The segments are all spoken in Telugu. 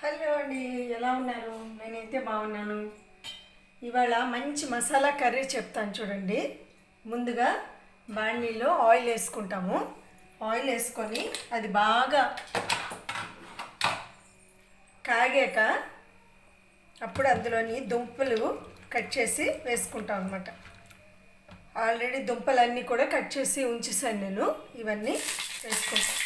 హలో అండి, ఎలా ఉన్నారు? నేనైతే బాగున్నాను. ఇవాళ మంచి మసాలా కర్రీ చెప్తాను చూడండి. ముందుగా బాణీలో ఆయిల్ వేసుకుంటాము. ఆయిల్ వేసుకొని అది బాగా కాగాక అప్పుడు అందులోని దుంపలు కట్ చేసి వేసుకుంటాం అన్నమాట. ఆల్రెడీ దుంపలన్నీ కూడా కట్ చేసి ఉంచేసాను నేను. ఇవన్నీ వేసుకుంటాను.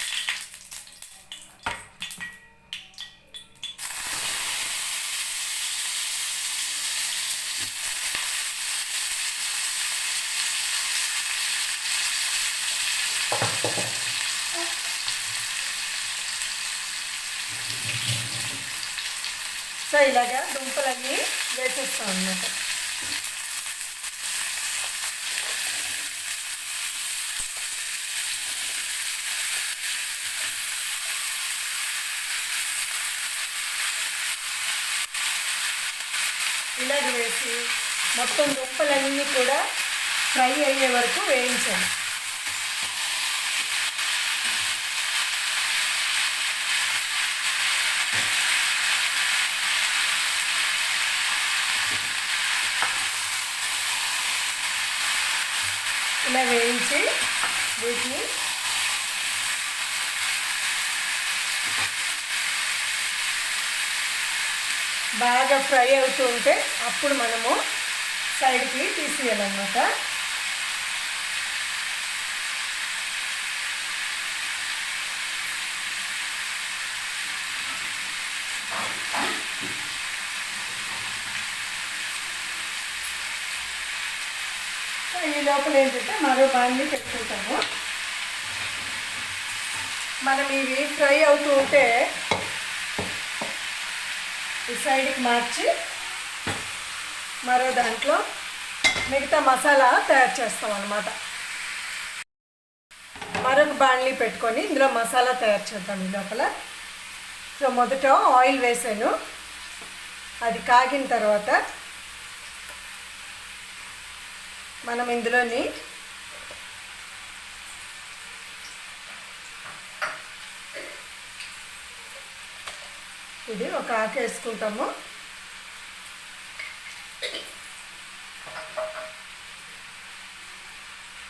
సో ఇలాగా దుంపలన్నీ వేసేస్తాం అన్నమాట. ఇలాగ వేసి మొత్తం దుంపలన్నీ కూడా ఫ్రై అయ్యే వరకు వేయించాలి. ఇలా వేయించి వీటిని బాగా ఫ్రై అవుతూ ఉంటే అప్పుడు మనము సైడ్కి తీసేయాలన్నమాట. ఈ లోపల ఏంటంటే మరో బాండి పెట్టుకుంటాము. మనం ఇవి ఫ్రై అవుతూ ఉంటే ఈ సైడ్కి మార్చి మరో దాంట్లో మిగతా మసాలా తయారు చేస్తాం అన్నమాట. మరొక బాండ్లీ పెట్టుకొని ఇందులో మసాలా తయారు చేద్దాం ఈ లోపల. సో మొదట ఆయిల్ వేసాను. అది కాగిన తర్వాత మనం ఇందులోని ఇది ఒక ఆకు వేసుకుంటాము.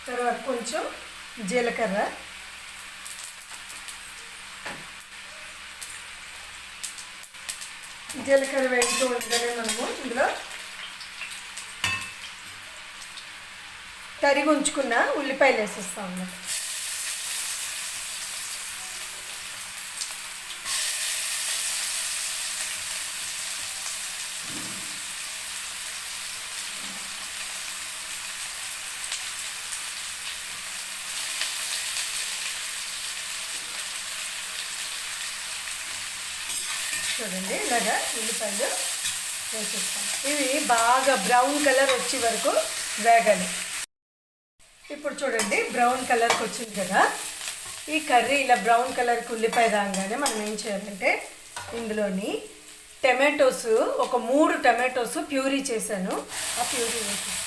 తర్వాత కొంచెం జీలకర్ర, జీలకర్ర వేస్తూ ఉండగానే మనము ఇందులో తరిగి ఉంచుకున్న ఉల్లిపాయలు వేసేస్తాం అన్నమాట. చూడండి, ఇలాగా ఉల్లిపాయలు వేసేస్తాం. ఇవి బాగా బ్రౌన్ కలర్ వచ్చే వరకు వేగాలి. ఇప్పుడు చూడండి, బ్రౌన్ కలర్కి వచ్చింది కదా. ఈ కర్రీ ఇలా బ్రౌన్ కలర్కి ఉల్లిపాయ రాగానే మనం ఏం చేయాలంటే ఇందులోని టమాటోస్, ఒక 3 టమాటోస్ ప్యూరీ చేశాను. ఆ ప్యూరీ వేసేస్తాను.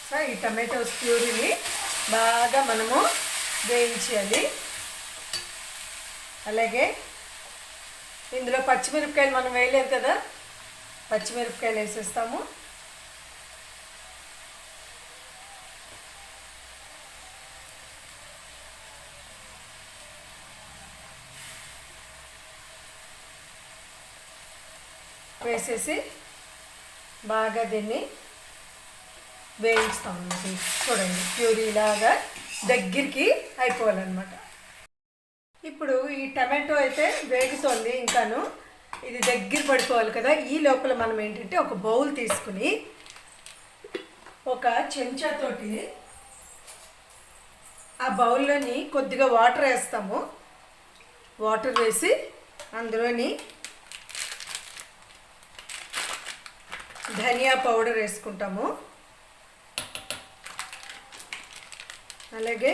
సో ఈ టమాటోస్ ప్యూరీని బాగా మనము వేయించాలి. అలాగే ఇందులో పచ్చిమిరపకాయలు మనం వేయలేదు కదా, పచ్చిమిరపకాయలు వేసేస్తాము. వేసేసి బాగా దీన్ని వేయిస్తాం. చూడండి, ప్యూరీ లాగా దగ్గరికి అయిపోవాలన్నమాట. ఇప్పుడు ఈ టమాటో అయితే వేగుతోంది. ఇంకాను ఇది దగ్గర పడిపోవాలి కదా. ఈ లోపల మనం ఏంటంటే ఒక బౌల్ తీసుకుని ఒక చెంచాతోటి ఆ బౌల్లోని కొద్దిగా వాటర్ వేస్తాము. వాటర్ వేసి అందులోని ధనియా పౌడర్ వేసుకుంటాము. అలాగే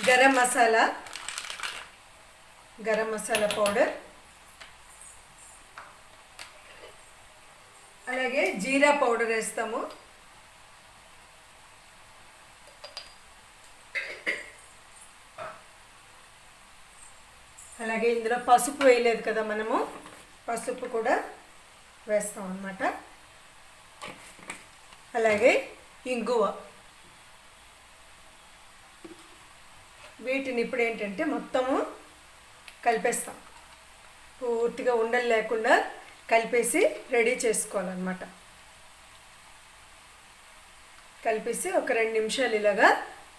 గరం మసాలా, గరం మసాలా పౌడర్, అలాగే జీరా పౌడర్ వేస్తాము. అలాగే ఇందులో పసుపు వేయలేదు కదా మనము, పసుపు కూడా వేస్తాం అన్నమాట. అలాగే ఇంగువ. వీటిని ఇప్పుడు ఏంటంటే మొత్తము కలిపేస్తాం. పూర్తిగా ఉండలు లేకుండా కలిపేసి రెడీ చేసుకోవాలన్నమాట. కలిపేసి ఒక 2 నిమిషాలు ఇలాగా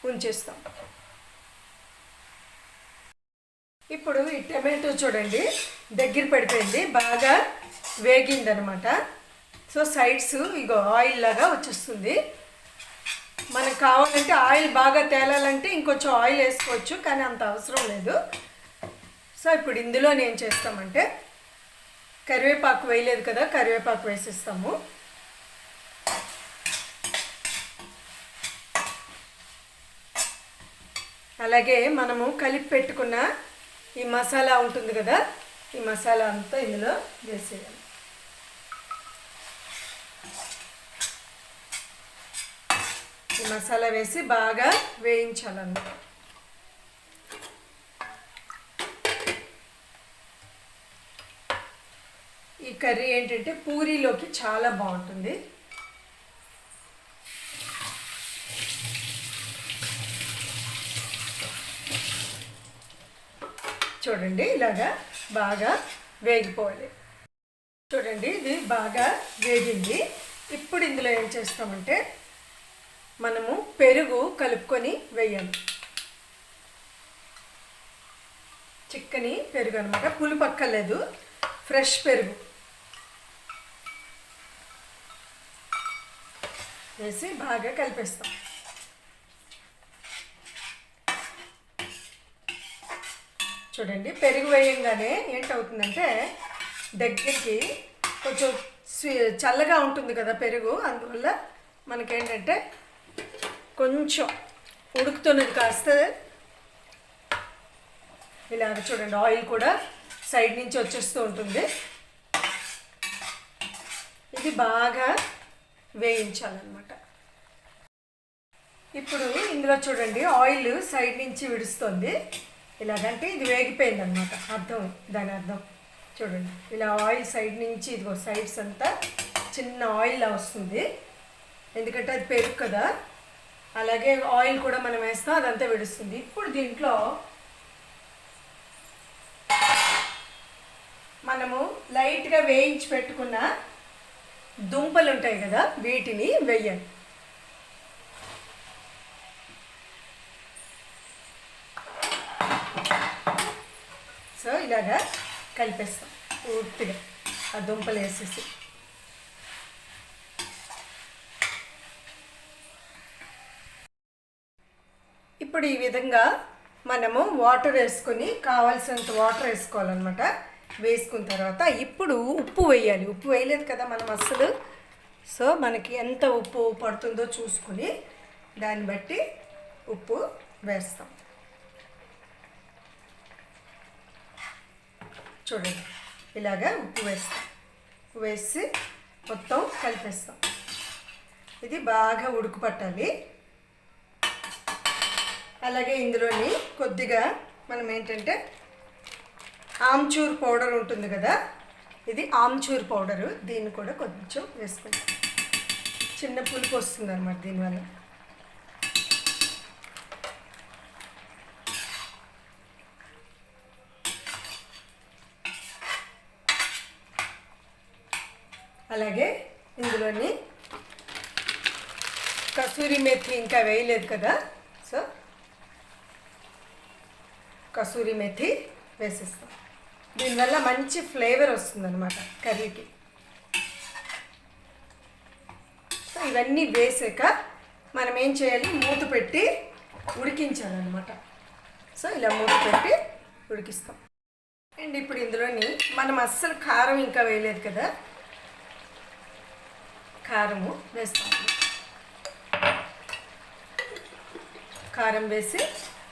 ఉంచేస్తాం. ఇప్పుడు ఈ టమాటో చూడండి దగ్గర పడిపోయింది, బాగా వేగిందనమాట. సో సైడ్స్ ఇగో ఆయిల్ లాగా వచ్చేస్తుంది. మనకు కావాలంటే ఆయిల్ బాగా తేలాలంటే ఇంకొంచెం ఆయిల్ వేసుకోవచ్చు, కానీ అంత అవసరం లేదు. సో ఇప్పుడు ఇందులో ఏం చేస్తామంటే కరివేపాకు వేయలేదు కదా, కరివేపాకు వేసేస్తాము. అలాగే మనము కలిపి పెట్టుకున్న ఈ మసాలా ఉంటుంది కదా, ఈ మసాలా అంతా ఇందులో వేసేయాలి. ఈ మసాలా వేసి బాగా వేయించాలన్నమాట. ఈ కర్రీ ఏంటంటే పూరీలోకి చాలా బాగుంటుంది. చూడండి ఇలాగా బాగా వేగిపోవాలి. చూడండి ఇది బాగా వేగింది. ఇప్పుడు ఇందులో ఏం చేస్తామంటే మనము పెరుగు కలుపుకొని వేయాలి. చిక్కని పెరుగు అనమాట, పులుపు అక్కర్లేదు, ఫ్రెష్ పెరుగు వేసి బాగా కలిపేస్తాం. చూడండి పెరుగు వేయంగానే ఏంటవుతుందంటే దగ్గరికి కొంచెం చల్లగా ఉంటుంది కదా పెరుగు, అందువల్ల మనకేంటంటే కొంచెం ఉడుకుతున్నది కాస్త ఇలాగ చూడండి ఆయిల్ కూడా సైడ్ నుంచి వచ్చేస్తూ ఉంటుంది. ఇది బాగా వేయించాలన్నమాట. ఇప్పుడు ఇందులో చూడండి ఆయిల్ సైడ్ నుంచి విడుస్తుంది. ఇలాగంటే ఇది వేగిపోయింది అనమాట అర్థం, దాని అర్థం. చూడండి ఇలా ఆయిల్ సైడ్ నుంచి ఇదిగో సైడ్స్ అంతా చిన్న ఆయిల్ వస్తుంది, ఎందుకంటే అది పెరుగు కదా. అలాగే ఆయిల్ కూడా మనం వేస్తాం, అదంతా విడుస్తుంది. ఇప్పుడు దీంట్లో మనము లైట్గా వేయించి పెట్టుకున్న దుంపలు ఉంటాయి కదా, వీటిని వేయాలి. సో ఇలాగా కలిపేస్తాం పూర్తిగా ఆ దుంపలు వేసేసి. ఇప్పుడు ఈ విధంగా మనము వాటర్ వేసుకొని కావాల్సినంత వాటర్ వేసుకోవాలన్నమాట. వేసుకున్న తర్వాత ఇప్పుడు ఉప్పు వేయాలి. ఉప్పు వేయలేదు కదా మనం అస్సలు. సో మనకి ఎంత ఉప్పు పడుతుందో చూసుకొని దాన్ని బట్టి ఉప్పు వేస్తాం. చూడండి ఇలాగా ఉప్పు వేస్తాం. వేసి మొత్తం కలిపేస్తాం. ఇది బాగా ఉడుకు పట్టాలి. అలాగే ఇందులోని కొద్దిగా మనం ఏంటంటే ఆమ్చూర్ పౌడర్ ఉంటుంది కదా, ఇది ఆమ్చూర్ పౌడరు, దీన్ని కూడా కొంచెం వేసుకుంటాం. చిన్న పులుపు వస్తుంది అన్నమాట దీనివల్ల. అలాగే ఇందులోని కసూరి మెథి ఇంకా వేయలేదు కదా, సో కసూరి మెథి వేసేస్తాం. దీనివల్ల మంచి ఫ్లేవర్ వస్తుందన్నమాట కర్రీకి. సో ఇవన్నీ వేసాక మనం ఏం చేయాలి, మూత పెట్టి ఉడికించాలన్నమాట. సో ఇలా మూత పెట్టి ఉడికిస్తాం. అండ్ ఇప్పుడు ఇందులోని మనం అస్సలు కారం ఇంకా వేయలేదు కదా, కారము వేస్తాం. కారం వేసి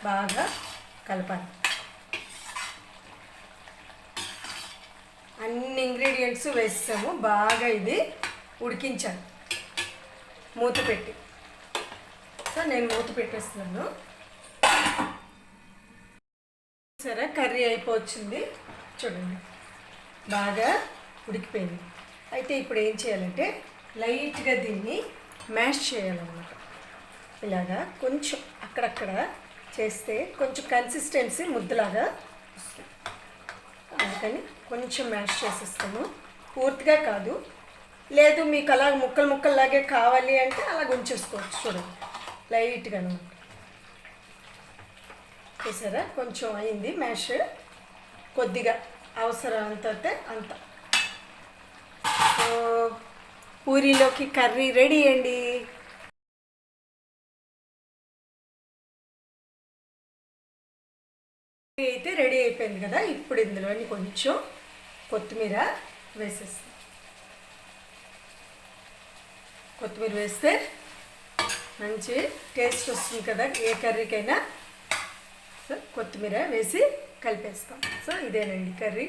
బాగా కలపాలి. అన్ని ఇంగ్రీడియంట్స్ వేస్తాము. బాగా ఇది ఉడికించాను మూత పెట్టి. సో నేను మూత పెట్టేస్తున్నాను. సరే కర్రీ అయిపోవచ్చింది చూడండి, బాగా ఉడికిపోయింది. అయితే ఇప్పుడు ఏం చేయాలంటే లైట్గా దీన్ని మ్యాష్ చేయాలన్నమాట. ఇలాగా కొంచెం అక్కడక్కడ చేస్తే కొంచెం కన్సిస్టెన్సీ ముద్దలాగా వస్తుంది. అందుకని కొంచెం మ్యాష్ చేసేస్తాము, పూర్తిగా కాదు. లేదు మీకు అలా ముక్కలు ముక్కల్లాగే కావాలి అంటే అలా ఉంచేసుకోవచ్చు. చూడండి లైట్గా అనమాట. చూసారా కొంచెం అయింది మ్యాష్, కొద్దిగా అవసరం అంతే అంత. పూరీలోకి కర్రీ రెడీ అండి. అయితే రెడీ అయిపోయింది కదా. ఇప్పుడు ఇందులోని కొంచెం కొత్తిమీర వేసేస్తాం. కొత్తిమీర వేస్తే మంచి టేస్ట్ వస్తుంది కదా ఏ కర్రీకైనా. సో కొత్తిమీర వేసి కలిపేస్తాం. సో ఇదేనండి కర్రీ.